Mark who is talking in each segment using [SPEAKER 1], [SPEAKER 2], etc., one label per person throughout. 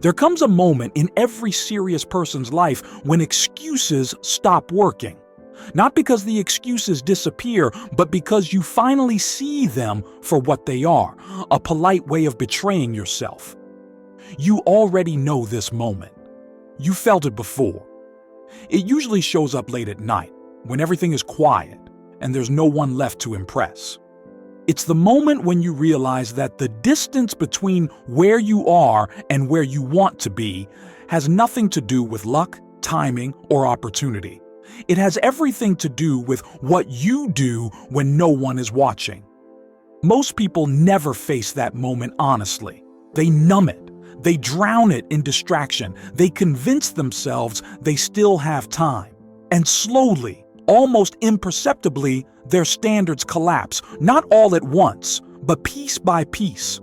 [SPEAKER 1] There comes a moment in every serious person's life when excuses stop working. Not because the excuses disappear, but because you finally see them for what they are, a polite way of betraying yourself. You already know this moment. You felt it before. It usually shows up late at night, when everything is quiet and there's no one left to impress. It's the moment when you realize that the distance between where you are and where you want to be has nothing to do with luck, timing, or opportunity. It has everything to do with what you do when no one is watching. Most people never face that moment honestly. They numb it. They drown it in distraction. They convince themselves they still have time. And slowly, almost imperceptibly, their standards collapse, not all at once, but piece by piece.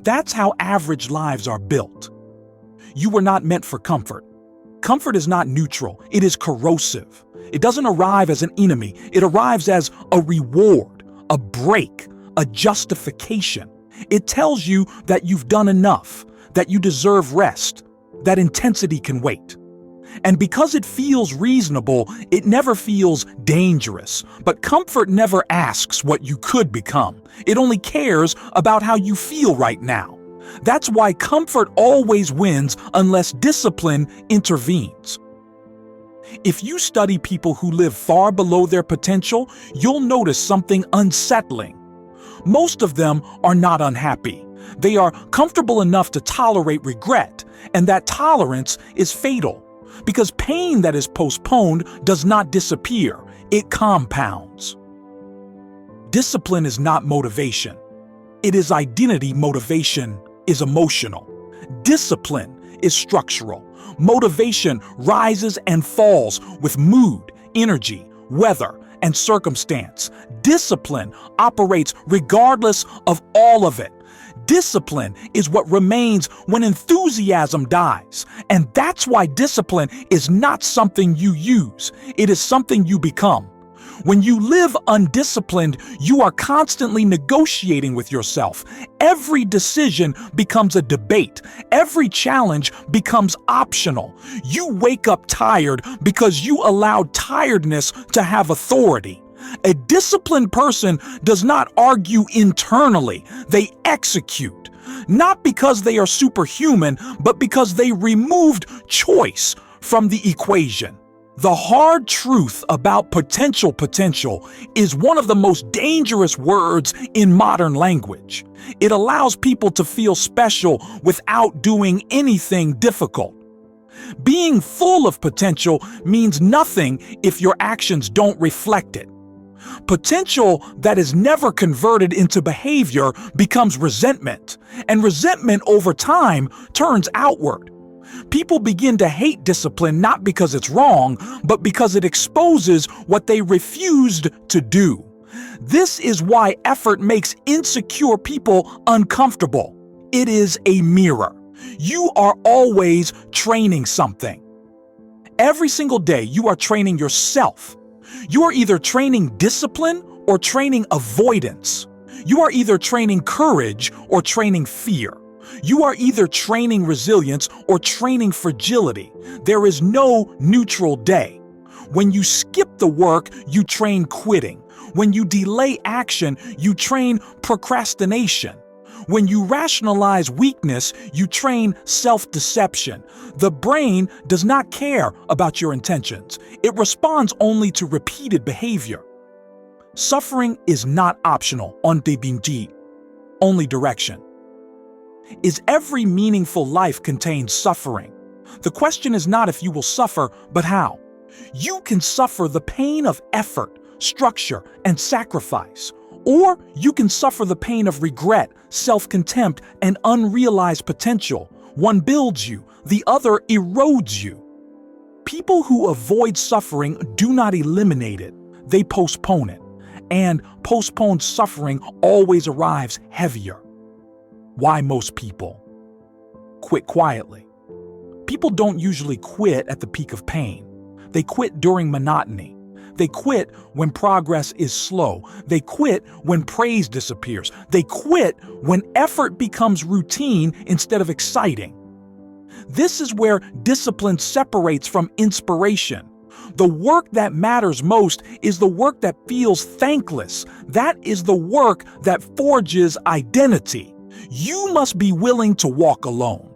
[SPEAKER 1] That's how average lives are built. You were not meant for comfort. Comfort is not neutral, it is corrosive. It doesn't arrive as an enemy, it arrives as a reward, a break, a justification. It tells you that you've done enough, that you deserve rest, that intensity can wait. And because it feels reasonable, it never feels dangerous. But comfort never asks what you could become. It only cares about how you feel right now. That's why comfort always wins unless discipline intervenes. If you study people who live far below their potential, you'll notice something unsettling. Most of them are not unhappy. They are comfortable enough to tolerate regret, and that tolerance is fatal. Because pain that is postponed does not disappear, it compounds. Discipline is not motivation. It is identity. Motivation is emotional. Discipline is structural. Motivation rises and falls with mood, energy, weather, and circumstance. Discipline operates regardless of all of it. Discipline is what remains when enthusiasm dies. And that's why discipline is not something you use. It is something you become. When you live undisciplined, you are constantly negotiating with yourself. Every decision becomes a debate. Every challenge becomes optional. You wake up tired because you allowed tiredness to have authority. A disciplined person does not argue internally, they execute. Not because they are superhuman, but because they removed choice from the equation. The hard truth about potential is one of the most dangerous words in modern language. It allows people to feel special without doing anything difficult. Being full of potential means nothing if your actions don't reflect it. Potential that is never converted into behavior becomes resentment, and resentment over time turns outward. People begin to hate discipline not because it's wrong, but because it exposes what they refused to do. This is why effort makes insecure people uncomfortable. It is a mirror. You are always training something. Every single day, you are training yourself. You are either training discipline or training avoidance. You are either training courage or training fear. You are either training resilience or training fragility. There is no neutral day. When you skip the work, you train quitting. When you delay action, you train procrastination. When you rationalize weakness, you train self-deception. The brain does not care about your intentions. It responds only to repeated behavior. Suffering is not optional, only direction. Is every meaningful life contains suffering? The question is not if you will suffer, but how. You can suffer the pain of effort, structure, and sacrifice. Or you can suffer the pain of regret, self-contempt, and unrealized potential. One builds you, the other erodes you. People who avoid suffering do not eliminate it, they postpone it. And postponed suffering always arrives heavier. Why most people quit quietly? People don't usually quit at the peak of pain. They quit during monotony. They quit when progress is slow. They quit when praise disappears. They quit when effort becomes routine instead of exciting. This is where discipline separates from inspiration. The work that matters most is the work that feels thankless. That is the work that forges identity. You must be willing to walk alone.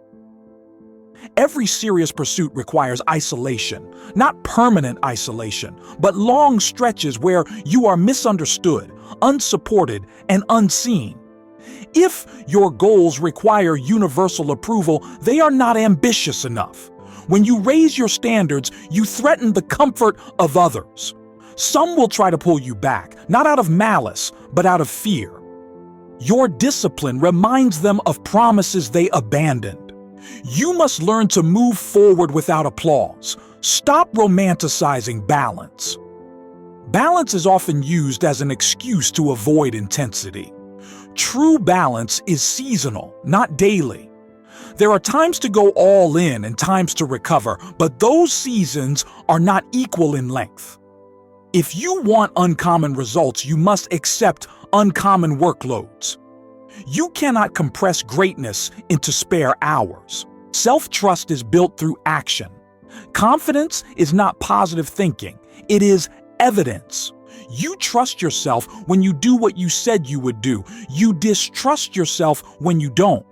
[SPEAKER 1] Every serious pursuit requires isolation, not permanent isolation, but long stretches where you are misunderstood, unsupported, and unseen. If your goals require universal approval, they are not ambitious enough. When you raise your standards, you threaten the comfort of others. Some will try to pull you back, not out of malice, but out of fear. Your discipline reminds them of promises they abandoned. You must learn to move forward without applause. Stop romanticizing balance. Balance is often used as an excuse to avoid intensity. True balance is seasonal, not daily. There are times to go all in and times to recover, but those seasons are not equal in length. If you want uncommon results, you must accept uncommon workloads. You cannot compress greatness into spare hours. Self-trust is built through action. Confidence is not positive thinking, it is evidence. You trust yourself when you do what you said you would do. You distrust yourself when you don't.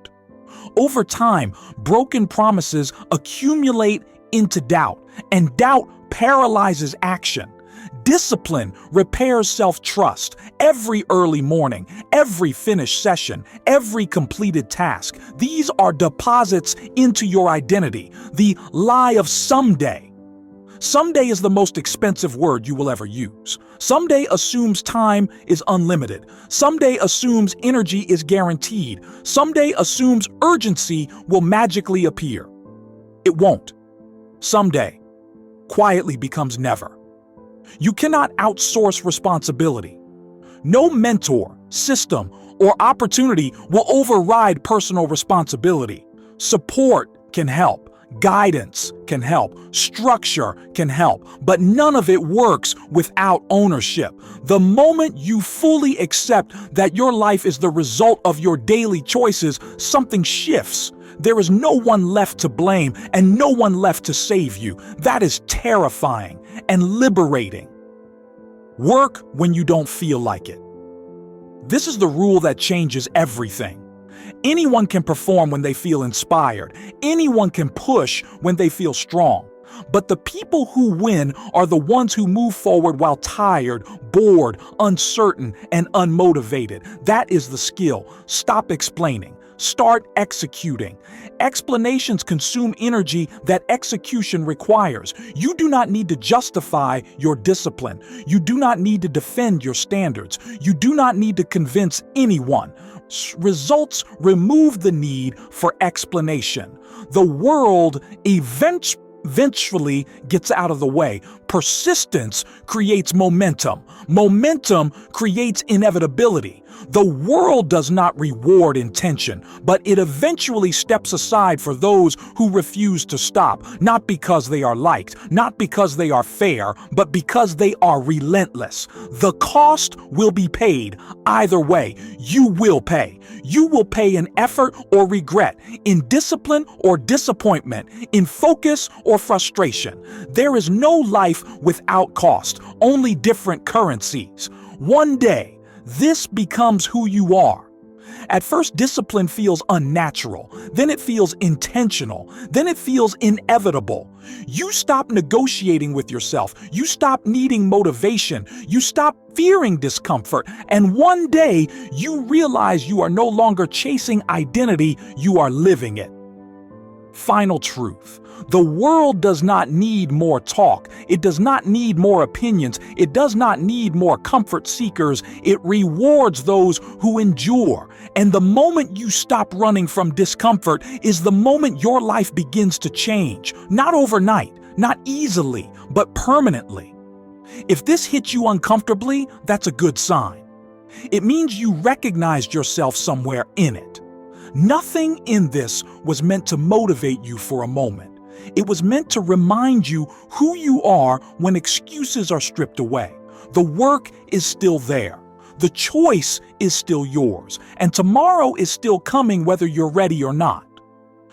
[SPEAKER 1] Over time, broken promises accumulate into doubt, and doubt paralyzes action. Discipline repairs self-trust. Every early morning, every finished session, every completed task. These are deposits into your identity. The lie of someday. Someday is the most expensive word you will ever use. Someday assumes time is unlimited. Someday assumes energy is guaranteed. Someday assumes urgency will magically appear. It won't. Someday quietly becomes never. You cannot outsource responsibility. No mentor, system, or opportunity will override personal responsibility. Support can help. Guidance can help. Structure can help. But none of it works without ownership. The moment you fully accept that your life is the result of your daily choices, something shifts. There is no one left to blame and no one left to save you. That is terrifying and liberating. Work when you don't feel like it. This is the rule that changes everything. Anyone can perform when they feel inspired. Anyone can push when they feel strong. But the people who win are the ones who move forward while tired, bored, uncertain, and unmotivated. That is the skill. Stop explaining. Start executing. Explanations consume energy that execution requires. You do not need to justify your discipline. You do not need to defend your standards. You do not need to convince anyone. Results remove the need for explanation. The world eventually gets out of the way. Persistence creates momentum. Momentum creates inevitability. The world does not reward intention, but it eventually steps aside for those who refuse to stop, not because they are liked, not because they are fair, but because they are relentless. The cost will be paid. Either way, you will pay. You will pay in effort or regret, in discipline or disappointment, in focus or frustration. There is no life without cost, only different currencies. One day, this becomes who you are. At first, discipline feels unnatural. Then it feels intentional. Then it feels inevitable. You stop negotiating with yourself. You stop needing motivation. You stop fearing discomfort. And one day, you realize you are no longer chasing identity, you are living it. Final truth. The world does not need more talk. It does not need more opinions. It does not need more comfort seekers. It rewards those who endure. And the moment you stop running from discomfort is the moment your life begins to change. Not overnight, not easily, but permanently. If this hits you uncomfortably, that's a good sign. It means you recognized yourself somewhere in it. Nothing in this was meant to motivate you for a moment. It was meant to remind you who you are when excuses are stripped away. The work is still there. The choice is still yours. And tomorrow is still coming whether you're ready or not.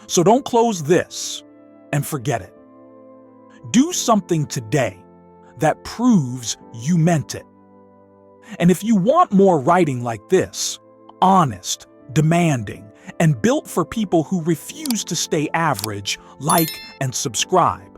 [SPEAKER 1] So don't close this and forget it. Do something today that proves you meant it. And if you want more writing like this, honest, demanding, and built for people who refuse to stay average, like and subscribe.